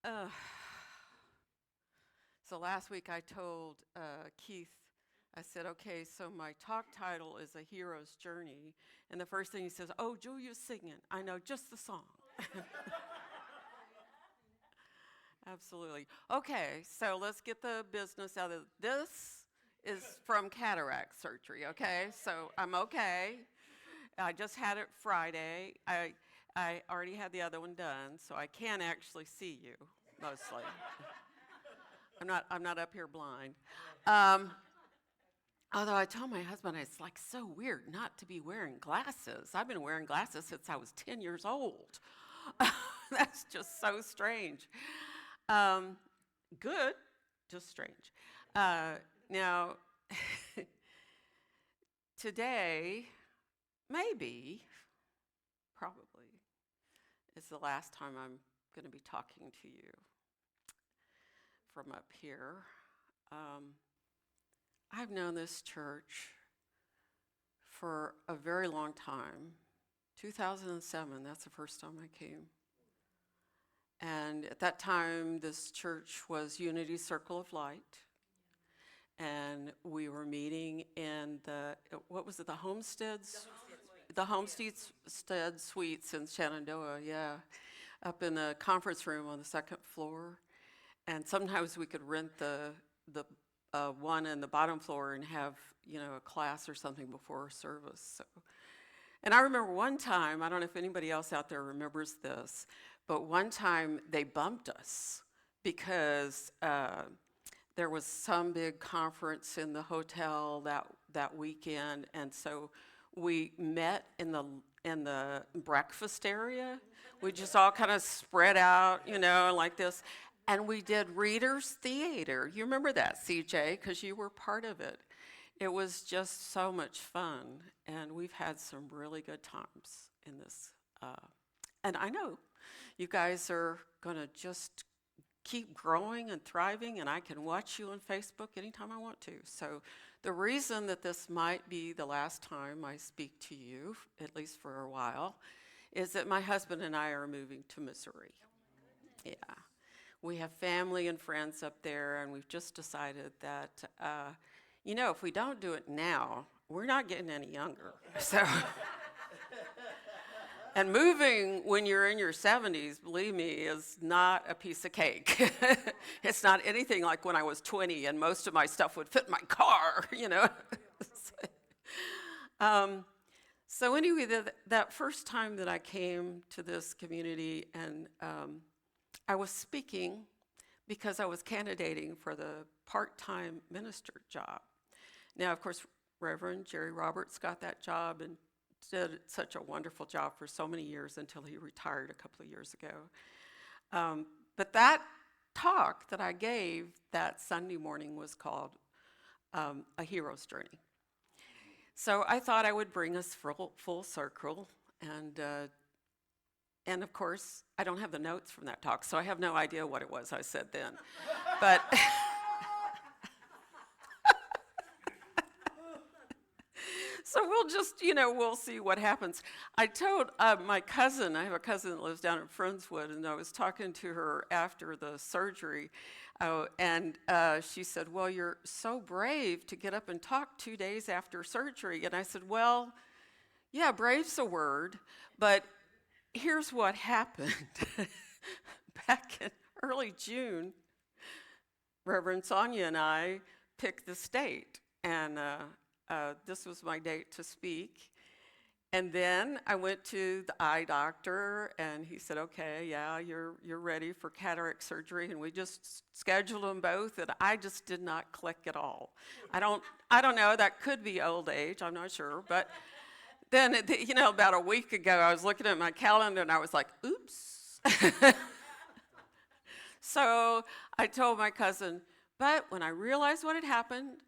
Uh, so last week I told Keith, I said, okay, so my talk title is A Hero's Journey. And the first thing he says, oh, Julia's singing. I know just the song. Absolutely. Okay, so let's get the business out of this. Is from cataract surgery, okay? So I'm okay. I just had it Friday. I already had the other one done, so I can actually see you mostly. I'm not up here blind. Um, Although I told my husband it's like so weird not to be wearing glasses. I've been wearing glasses since I was 10 years old. That's just so strange. Um, Good, just strange. Now, today, maybe, probably, is the last time I'm going to be talking to you from up here. Um, I've known this church for a very long time. 2007, that's the first time I came. And at that time, this church was Unity Circle of Light. And we were meeting in what was it, the Homesteads? The Homestead Suites in Shenandoah, yeah. Up in the conference room on the second floor. And sometimes we could rent the one in the bottom floor and have, a class or something before service. So. And I remember one time, I don't know if anybody else out there remembers this, but one time they bumped us because there was some big conference in the hotel that weekend, and so we met in the breakfast area. We just all kind of spread out, like this. And we did Reader's Theater. You remember that, CJ, because you were part of it. It was just so much fun, and we've had some really good times in this. And I know you guys are going to just keep growing and thriving, and I can watch you on Facebook anytime I want to. So the reason that this might be the last time I speak to you, at least for a while, is that my husband and I are moving to Missouri. Yeah. We have family and friends up there, and we've just decided that, if we don't do it now, we're not getting any younger. So, and moving when you're in your 70s, believe me, is not a piece of cake. It's not anything like when I was 20 and most of my stuff would fit in my car, So anyway, that first time that I came to this community, and I was speaking because I was candidating for the part-time minister job. Now, of course, Reverend Jerry Roberts got that job and did such a wonderful job for so many years until he retired a couple of years ago. But that talk that I gave that Sunday morning was called A Hero's Journey. So I thought I would bring us full circle, and of course, I don't have the notes from that talk, so I have no idea what it was I said then. But so we'll just, we'll see what happens. I told my cousin, I have a cousin that lives down in Friendswood, and I was talking to her after the surgery, and she said, well, you're so brave to get up and talk 2 days after surgery. And I said, well, yeah, brave's a word, but here's what happened. Back in early June, Reverend Sonia and I picked the date, and this was my date to speak. And then I went to the eye doctor, and he said, okay, yeah, you're ready for cataract surgery, and we just scheduled them both, and I just did not click at all. I don't know, that could be old age, I'm not sure, but then, about a week ago, I was looking at my calendar, and I was like, oops. So I told my cousin, but when I realized what had happened,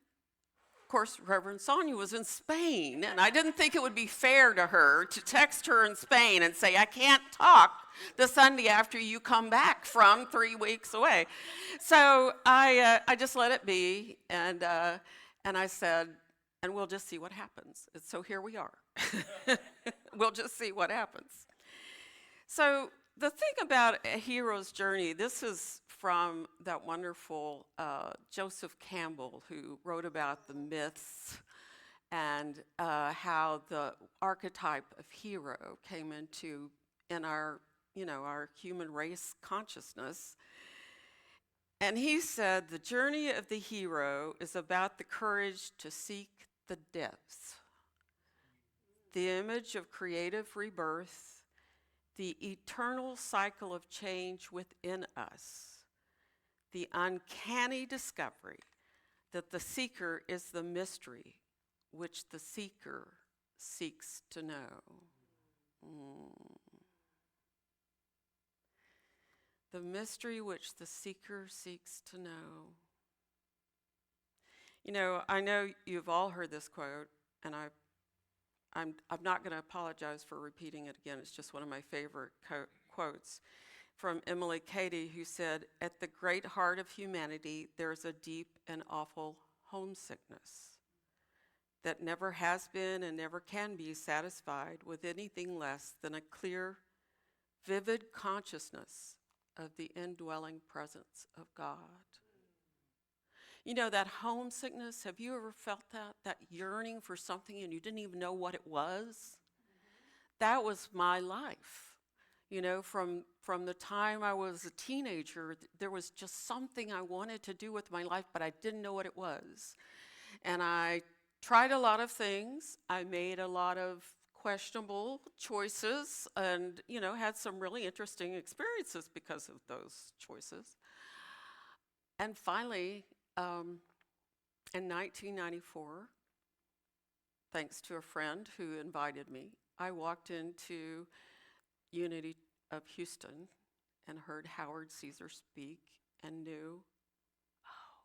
of course, Reverend Sonia was in Spain, and I didn't think it would be fair to her to text her in Spain and say, I can't talk the Sunday after you come back from 3 weeks away. So I just let it be, and I said, and we'll just see what happens. So here we are. We'll just see what happens. So the thing about a hero's journey, this is from that wonderful Joseph Campbell, who wrote about the myths and how the archetype of hero came into in our, our human race consciousness. And he said, the journey of the hero is about the courage to seek the depths, the image of creative rebirth, the eternal cycle of change within us, the uncanny discovery that the seeker is the mystery which the seeker seeks to know. The mystery which the seeker seeks to know. I know you've all heard this quote, and I'm not going to apologize for repeating it again. It's just one of my favorite quotes from Emily Cady, who said, "At the great heart of humanity, there's a deep and awful homesickness that never has been and never can be satisfied with anything less than a clear, vivid consciousness of the indwelling presence of God." That homesickness, have you ever felt that? That yearning for something and you didn't even know what it was? That was my life. From the time I was a teenager, there was just something I wanted to do with my life, but I didn't know what it was. And I tried a lot of things. I made a lot of questionable choices and, had some really interesting experiences because of those choices. And finally, in 1994, thanks to a friend who invited me, I walked into Unity of Houston and heard Howard Caesar speak and knew, oh,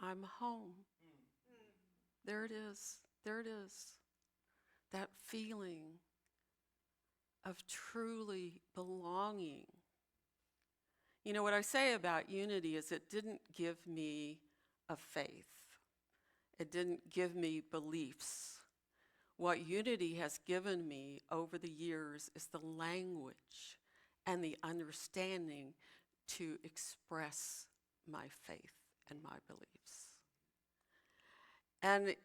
I'm home. There it is. There it is. That feeling of truly belonging. What I say about Unity is it didn't give me a faith. It didn't give me beliefs. What Unity has given me over the years is the language and the understanding to express my faith and my beliefs. And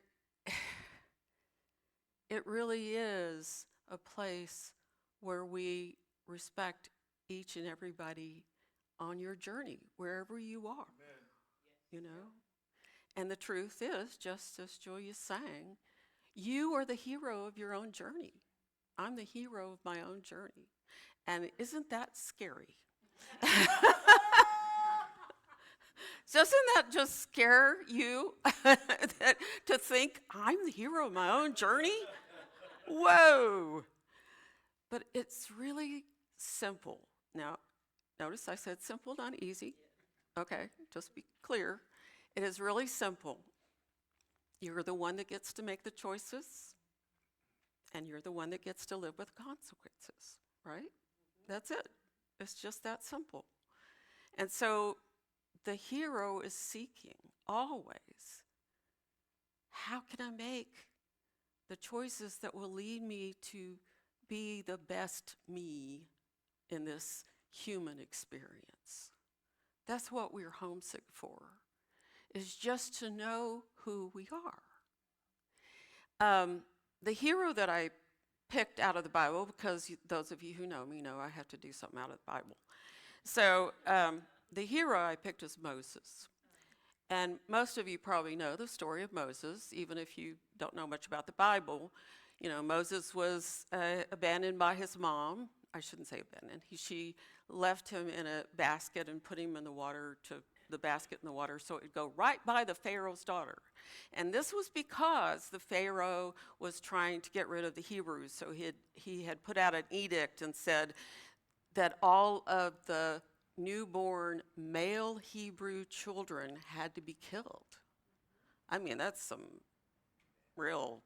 it really is a place where we respect each and everybody on your journey, wherever you are. Amen. And the truth is, just as Julia sang, you are the hero of your own journey. I'm the hero of my own journey. And isn't that scary? Doesn't that just scare you to think I'm the hero of my own journey? Whoa. But it's really simple. Now, notice I said simple, not easy. Okay, just be clear. It is really simple. You're the one that gets to make the choices, and you're the one that gets to live with consequences, right? That's it. It's just that simple. And so the hero is seeking always, how can I make the choices that will lead me to be the best me in this human experience? That's what we're homesick for, is just to know who we are. The hero that I picked out of the Bible, because those of you who know me know I have to do something out of the Bible. So the hero I picked is Moses. And most of you probably know the story of Moses, even if you don't know much about the Bible. Moses was abandoned by his mom. I shouldn't say abandoned. She left him in a basket and put him in the water, the basket in the water, so it would go right by the Pharaoh's daughter. And this was because the Pharaoh was trying to get rid of the Hebrews. So he had put out an edict and said that all of the newborn male Hebrew children had to be killed. I mean, that's some real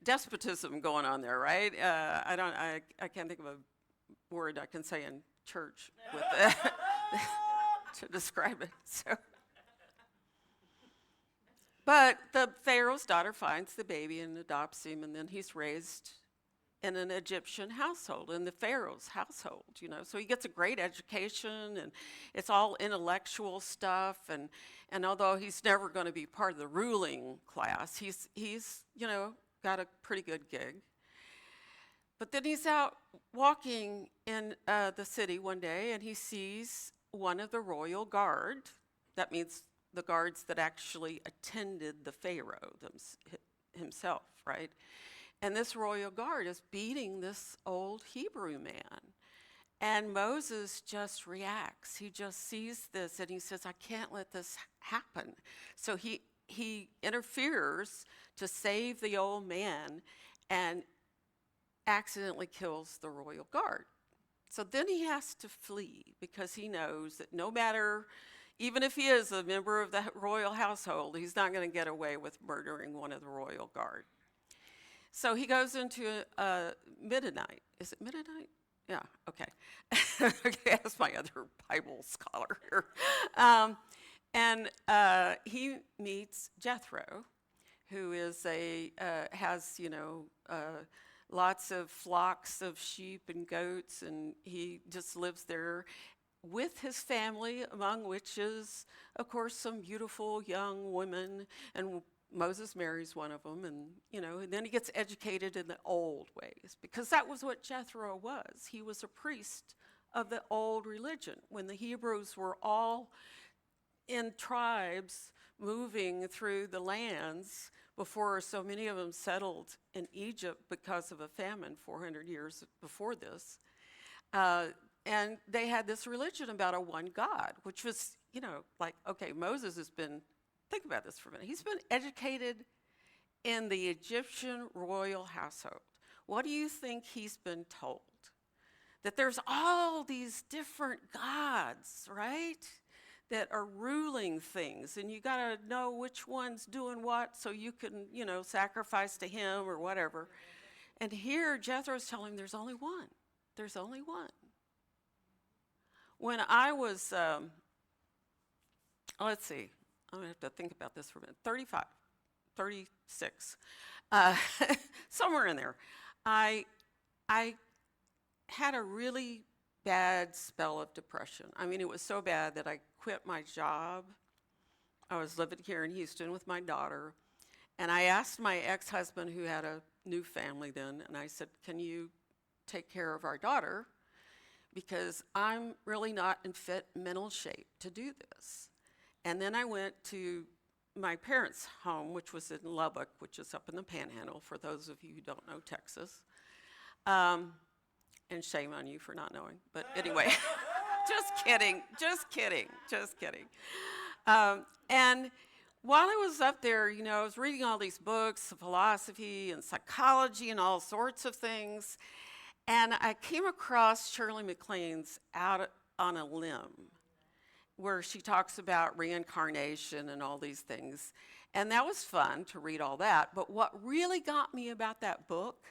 despotism going on there, right? I can't think of a word I can say in church with to describe it. So, but the Pharaoh's daughter finds the baby and adopts him, and then he's raised in an Egyptian household, in the Pharaoh's household, So he gets a great education, and it's all intellectual stuff. And although he's never going to be part of the ruling class, he's got a pretty good gig. But then he's out walking in the city one day, and he sees one of the royal guard. That means the guards that actually attended the Pharaoh himself, right? And this royal guard is beating this old Hebrew man. And Moses just reacts. He just sees this and he says, I can't let this happen. So he interferes to save the old man and accidentally kills the royal guard. So then he has to flee because he knows that no matter, even if he is a member of the royal household, he's not going to get away with murdering one of the royal guard. So he goes into Midianite. Is it Midianite? Yeah, okay. Okay, that's my other Bible scholar here. And he meets Jethro, who is has lots of flocks of sheep and goats, and he just lives there with his family, among which is, of course, some beautiful young women, and Moses marries one of them, and then he gets educated in the old ways, because that was what Jethro was. He was a priest of the old religion, when the Hebrews were all in tribes moving through the lands before so many of them settled in Egypt because of a famine 400 years before this. And they had this religion about a one God, which was, like, okay, Moses has been, think about this for a minute. He's been educated in the Egyptian royal household. What do you think he's been told? That there's all these different gods, right? That are ruling things, and you got to know which one's doing what so you can, sacrifice to him or whatever. And here Jethro's telling him there's only one. There's only one. When I was, let's see, I'm going to have to think about this for a minute, 35, 36, somewhere in there, I had a really bad spell of depression. I mean, it was so bad that I quit my job. I was living here in Houston with my daughter, and I asked my ex-husband, who had a new family then, and I said, can you take care of our daughter? Because I'm really not in fit mental shape to do this. And then I went to my parents' home, which was in Lubbock, which is up in the Panhandle, for those of you who don't know Texas. And shame on you for not knowing. But anyway, just kidding. And while I was up there, I was reading all these books of philosophy and psychology and all sorts of things. And I came across Shirley MacLaine's Out on a Limb, where she talks about reincarnation and all these things. And that was fun to read all that. But what really got me about that book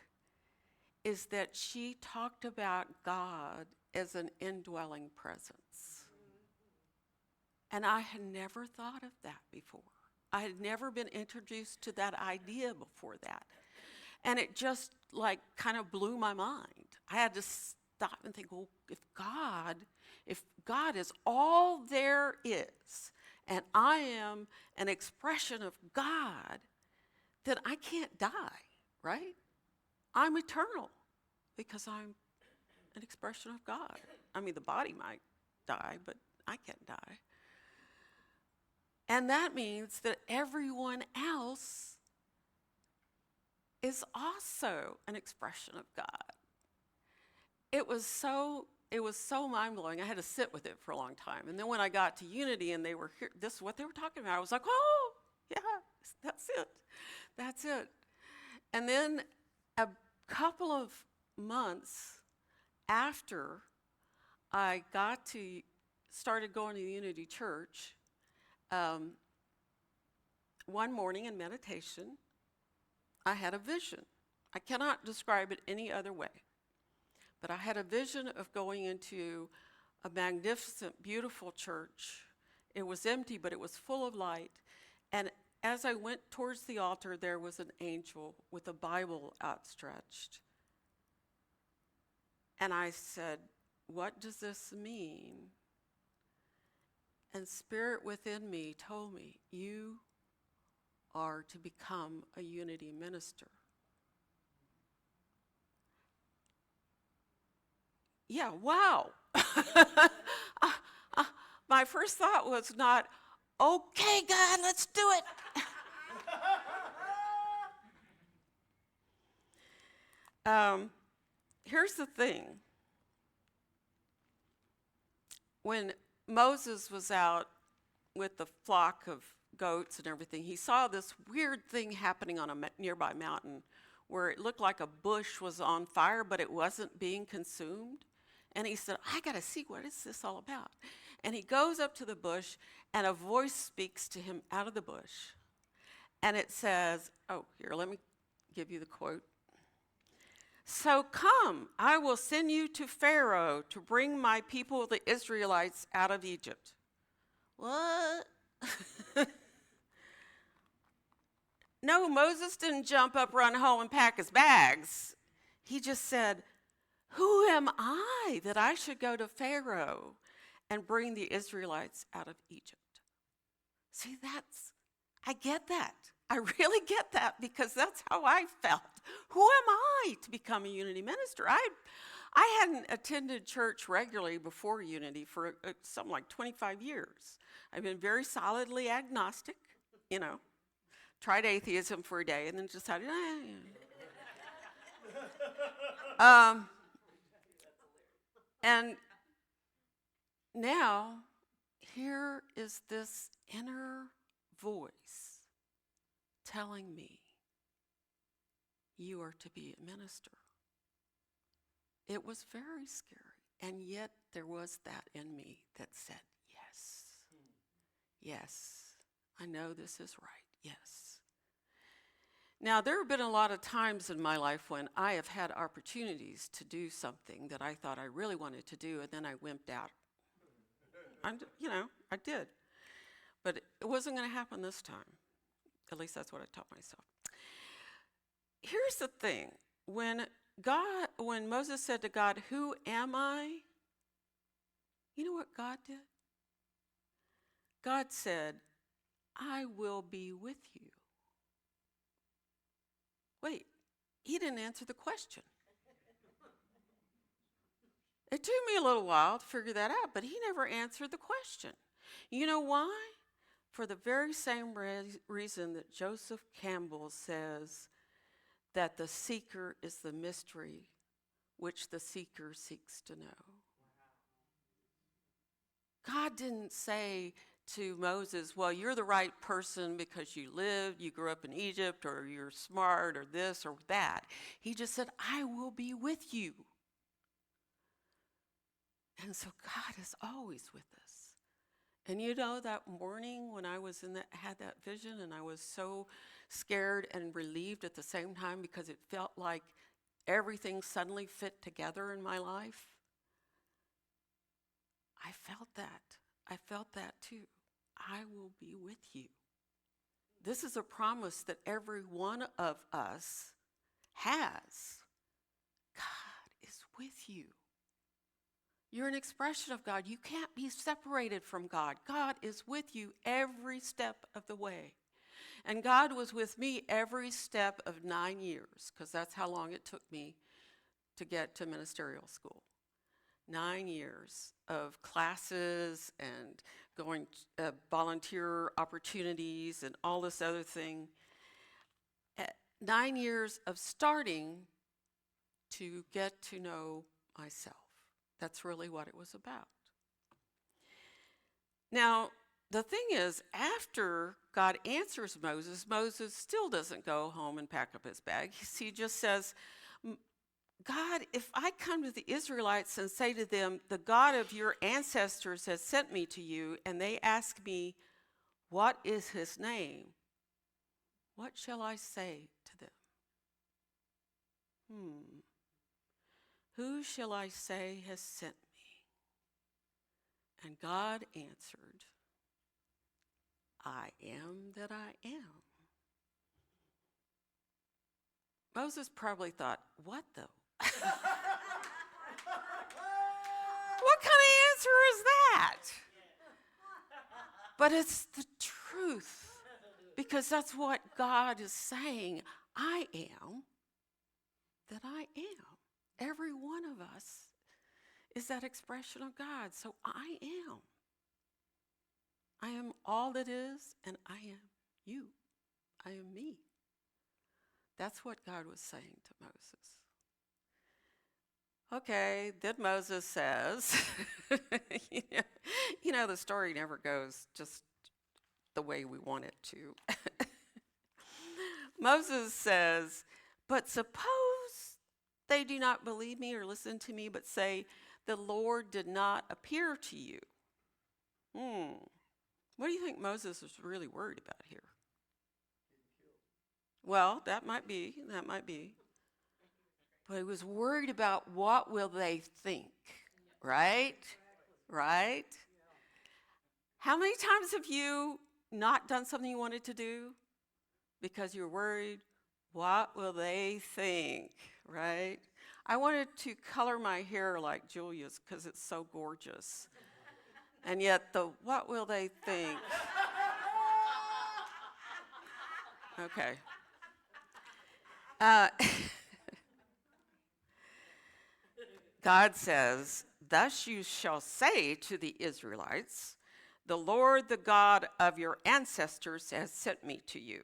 is that she talked about God as an indwelling presence. And I had never thought of that before. I had never been introduced to that idea before that. And it just kind of blew my mind. I had to stop and think, well, if God is all there is, and I am an expression of God, then I can't die, right? I'm eternal because I'm an expression of God. I mean, the body might die, but I can't die. And that means that everyone else is also an expression of God. It was so mind-blowing. I had to sit with it for a long time. And then when I got to Unity and they were here, this is what they were talking about, I was like, oh, yeah, that's it. And then a couple of months after I started going to Unity Church, one morning in meditation, I had a vision. I cannot describe it any other way. But I had a vision of going into a magnificent, beautiful church. It was empty, but it was full of light. And as I went towards the altar, there was an angel with a Bible outstretched. And I said, what does this mean? And Spirit within me told me, you are to become a unity minister. Yeah, wow. My first thought was not, okay, God, let's do it. Here's the thing. When Moses was out with the flock of goats and everything, he saw this weird thing happening on a nearby mountain where it looked like a bush was on fire, but it wasn't being consumed. And he said, I got to see, what is this all about? And he goes up to the bush, and a voice speaks to him out of the bush. And it says, oh, here, let me give you the quote. So come, I will send you to Pharaoh to bring my people, the Israelites, out of Egypt. What? No, Moses didn't jump up, run home, and pack his bags. He just said, who am I that I should go to Pharaoh and bring the Israelites out of Egypt? See, I get that. I really get that, because that's how I felt. Who am I to become a Unity minister? I hadn't attended church regularly before Unity for something like 25 years. I've been very solidly agnostic, tried atheism for a day and then decided, and now here is this inner voice telling me, you are to be a minister. It was very scary, and yet there was that in me that said, yes, yes, I know this is right, yes. Now, there have been a lot of times in my life when I have had opportunities to do something that I thought I really wanted to do, and then I wimped out. I did. But it wasn't going to happen this time. At least that's what I taught myself. Here's the thing. When Moses said to God, who am I? You know what God did? God said, I will be with you. Wait, he didn't answer the question. It took me a little while to figure that out, but he never answered the question. You know why? For the very same reason that Joseph Campbell says that the seeker is the mystery which the seeker seeks to know. God didn't say to Moses, well, you're the right person because you grew up in Egypt, or you're smart, or this or that. He just said, I will be with you. And so God is always with us. And that morning when I had that vision, and I was so scared and relieved at the same time, because it felt like everything suddenly fit together in my life. I felt that. I felt that too. I will be with you. This is a promise that every one of us has. God is with you. You're an expression of God. You can't be separated from God. God is with you every step of the way. And God was with me every step of 9 years, because that's how long it took me to get to ministerial school. 9 years of classes and going volunteer opportunities and all this other thing. 9 years of starting to get to know myself. That's really what it was about. Now, the thing is, after God answers Moses, Moses still doesn't go home and pack up his bag. He just says, God, if I come to the Israelites and say to them, the God of your ancestors has sent me to you, and they ask me, what is his name? What shall I say to them? Who shall I say has sent me? And God answered, I am that I am. Moses probably thought, what though? But it's the truth, because that's what God is saying. I am that I am. Every one of us is that expression of God. So I am. I am all that is, and I am you. I am me. That's what God was saying to Moses. Okay, then Moses says, you know, the story never goes just the way we want it to. Moses says, but suppose they do not believe me or listen to me, but say, the Lord did not appear to you. What do you think Moses was really worried about here? Well, that might be. But he was worried about what will they think, right? Right? How many times have you not done something you wanted to do because you're worried, what will they think, right? I wanted to color my hair like Julia's because it's so gorgeous. And yet the what will they think? Okay. God says, thus you shall say to the Israelites, the Lord, the God of your ancestors, has sent me to you.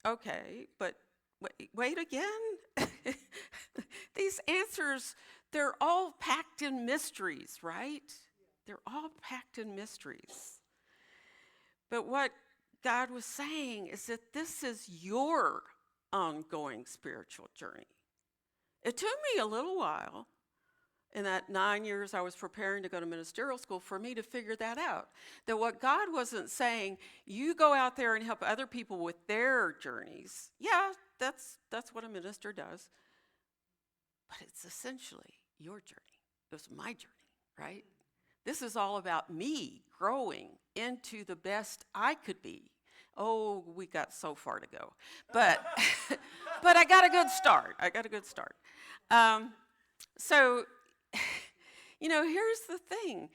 Okay, but wait again? These answers, they're all packed in mysteries, right? They're all packed in mysteries. But what God was saying is that this is your ongoing spiritual journey. It took me a little while in that 9 years I was preparing to go to ministerial school for me to figure that out. That what God wasn't saying, you go out there and help other people with their journeys. Yeah, that's what a minister does. But it's essentially your journey. It was my journey, right? This is all about me growing into the best I could be. Oh, we got so far to go. But but I got a good start. So, here's the thing.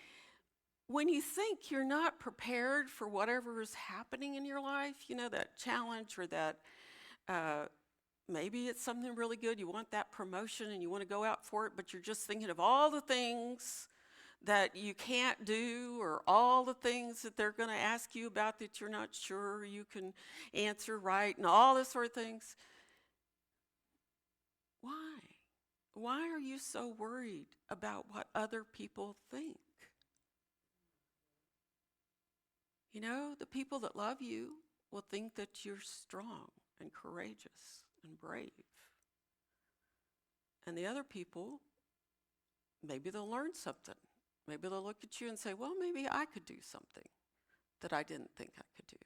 When you think you're not prepared for whatever is happening in your life, that challenge or that maybe it's something really good, you want that promotion and you want to go out for it, but you're just thinking of all the things that you can't do or all the things that they're going to ask you about that you're not sure you can answer right and all this sort of things. Why? Why are you so worried about what other people think? The people that love you will think that you're strong and courageous and brave. And the other people, maybe they'll learn something. Maybe they'll look at you and say, well, maybe I could do something that I didn't think I could do.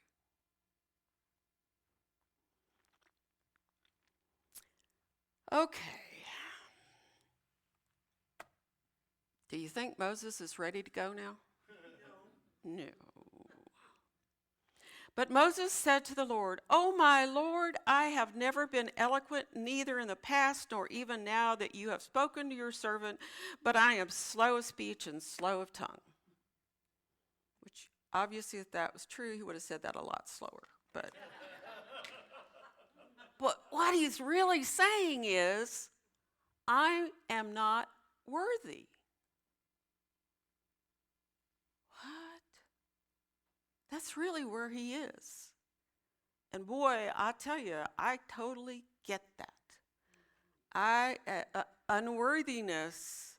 Okay. Do you think Moses is ready to go now? No. But Moses said to the Lord, "O my Lord, I have never been eloquent, neither in the past nor even now that you have spoken to your servant, but I am slow of speech and slow of tongue." Which, obviously, if that was true, he would have said that a lot slower. But what he's really saying is, I am not worthy. What? That's really where he is. And boy, I tell you, I totally get that. Unworthiness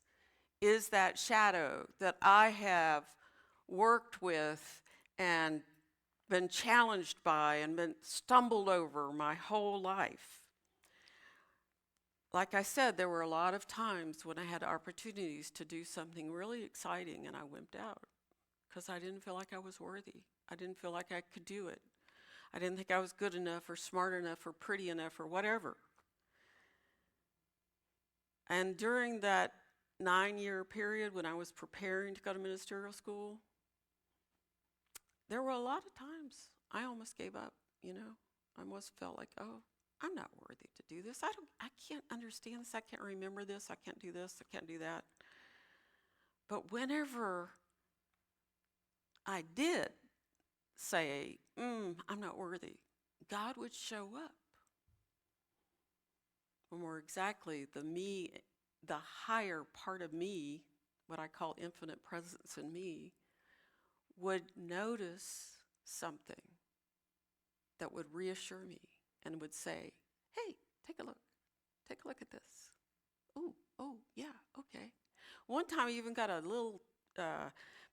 is that shadow that I have worked with and been challenged by and been stumbled over my whole life. Like I said, there were a lot of times when I had opportunities to do something really exciting and I wimped out because I didn't feel like I was worthy. I didn't feel like I could do it. I didn't think I was good enough or smart enough or pretty enough or whatever. And during that 9-year period when I was preparing to go to ministerial school, there were a lot of times I almost gave up, I almost felt like, oh, I'm not worthy to do this. I can't understand this. I can't remember this. I can't do this. I can't do that. But whenever I did say, I'm not worthy, God would show up. Or more exactly, the higher part of me, what I call infinite presence in me, would notice something that would reassure me and would say, hey, take a look. Take a look at this. Oh, yeah, okay. One time I even got a little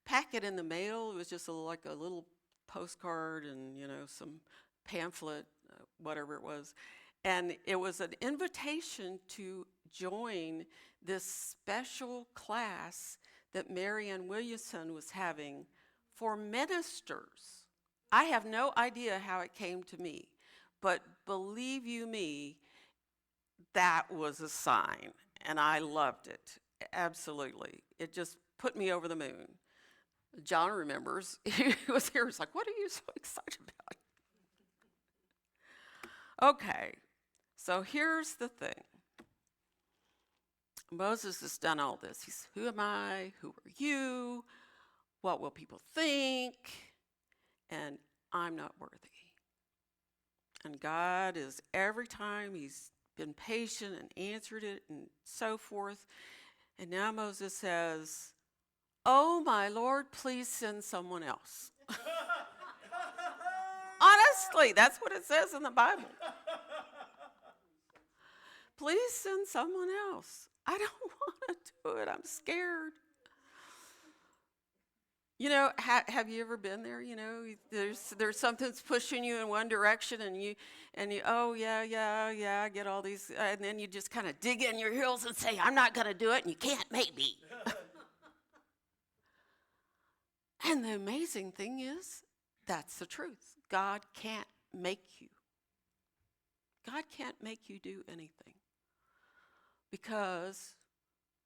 packet in the mail. It was just like a little postcard and, some pamphlet, whatever it was. And it was an invitation to join this special class that Marianne Williamson was having for ministers. I have no idea how it came to me, but believe you me, that was a sign, and I loved it. Absolutely. It just put me over the moon. John remembers. He was here. He's like, what are you so excited about? Okay, so here's the thing. Moses has done all this. He's, who am I? Who are you? What will people think? And I'm not worthy. And God is, every time he's been patient and answered it and so forth. And now Moses says, oh, my Lord, please send someone else. Honestly, that's what it says in the Bible. Please send someone else. I don't want to do it. I'm scared. Have you ever been there? There's something that's pushing you in one direction, and you, oh yeah, get all these, and then you just kind of dig in your heels and say, I'm not going to do it, and you can't make me. And the amazing thing is, that's the truth. God can't make you. God can't make you do anything. Because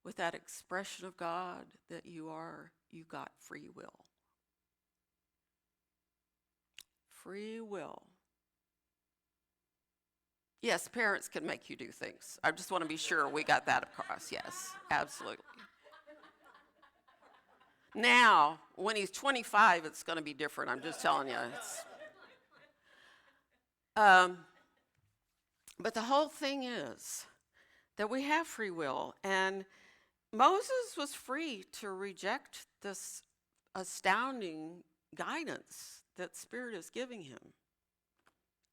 with that expression of God that you are, you got free will. Free will. Yes, parents can make you do things. I just want to be sure we got that across. Yes, absolutely. Now, when he's 25, it's going to be different. I'm just telling you. But the whole thing is that we have free will, and Moses was free to reject this astounding guidance that Spirit is giving him,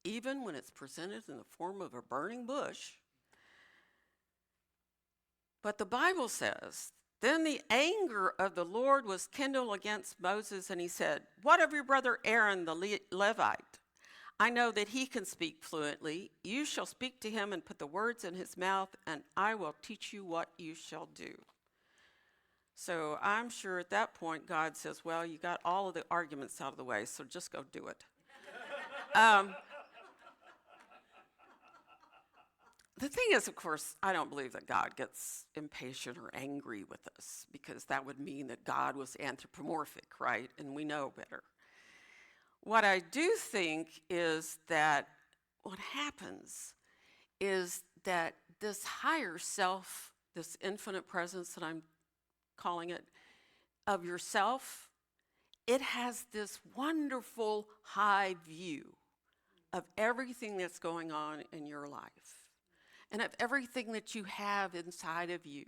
even when it's presented in the form of a burning bush. But the Bible says, then the anger of the Lord was kindled against Moses, and he said, what of your brother Aaron the Levite? I know that he can speak fluently. You shall speak to him and put the words in his mouth, and I will teach you what you shall do. So I'm sure at that point God says, well, you got all of the arguments out of the way, so just go do it. The thing is, of course, I don't believe that God gets impatient or angry with us, because that would mean that God was anthropomorphic, right? And we know better. What I do think is that what happens is that this higher self, this infinite presence that I'm calling it, of yourself, it has this wonderful high view of everything that's going on in your life and of everything that you have inside of you,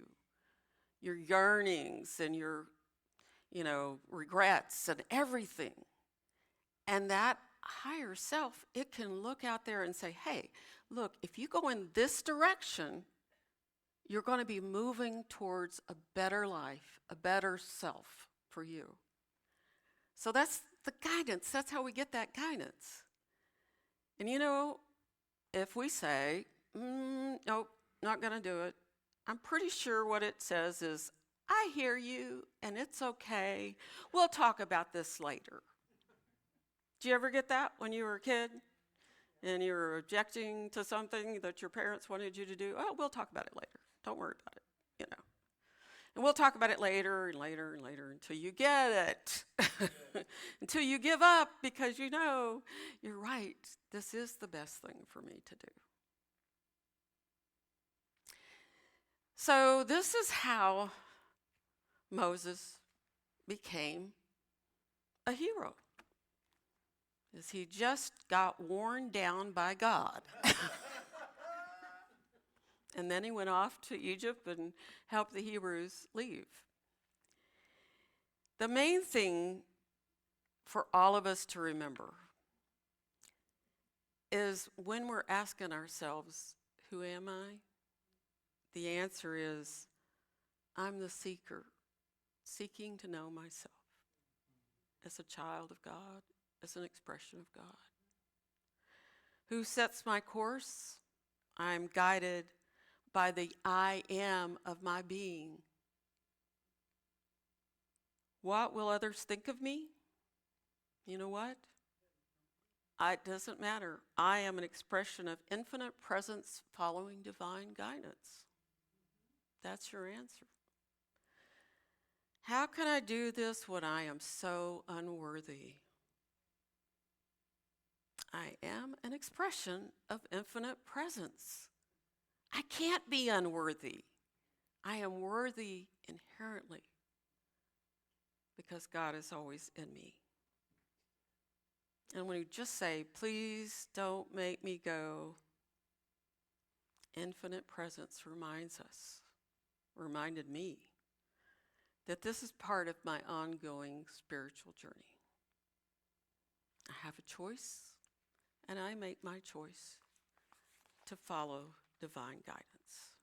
your yearnings and your, regrets and everything. And that higher self, it can look out there and say, hey, look, if you go in this direction, you're going to be moving towards a better life, a better self for you. So that's the guidance. That's how we get that guidance. And if we say, nope, not going to do it, I'm pretty sure what it says is, I hear you, and it's okay. We'll talk about this later. Did you ever get that when you were a kid and you were objecting to something that your parents wanted you to do? Oh, we'll talk about it later. Don't worry about it, And we'll talk about it later and later and later until you get it, until you give up because you're right. This is the best thing for me to do. So this is how Moses became a hero. Is he just got worn down by God. And then he went off to Egypt and helped the Hebrews leave. The main thing for all of us to remember is when we're asking ourselves, who am I? The answer is, I'm the seeker, seeking to know myself as a child of God, as an expression of God. Who sets my course? I'm guided by the I am of my being. What will others think of me? You know what? It doesn't matter. I am an expression of infinite presence following divine guidance. That's your answer. How can I do this when I am so unworthy? I am an expression of infinite presence. I can't be unworthy. I am worthy inherently because God is always in me. And when you just say, please don't make me go, infinite presence reminded me, that this is part of my ongoing spiritual journey. I have a choice, and I make my choice to follow divine guidance.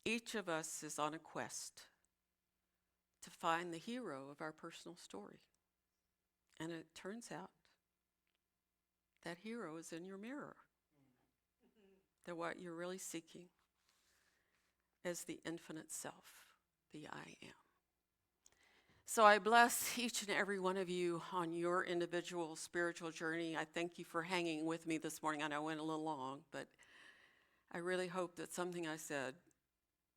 Each of us is on a quest to find the hero of our personal story. And it turns out that hero is in your mirror. That what you're really seeking is the infinite self, the I am. So I bless each and every one of you on your individual spiritual journey. I thank you for hanging with me this morning. I know I went a little long, but I really hope that something I said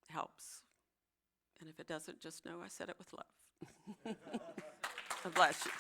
helps. And if it doesn't, just know I said it with love. I bless you.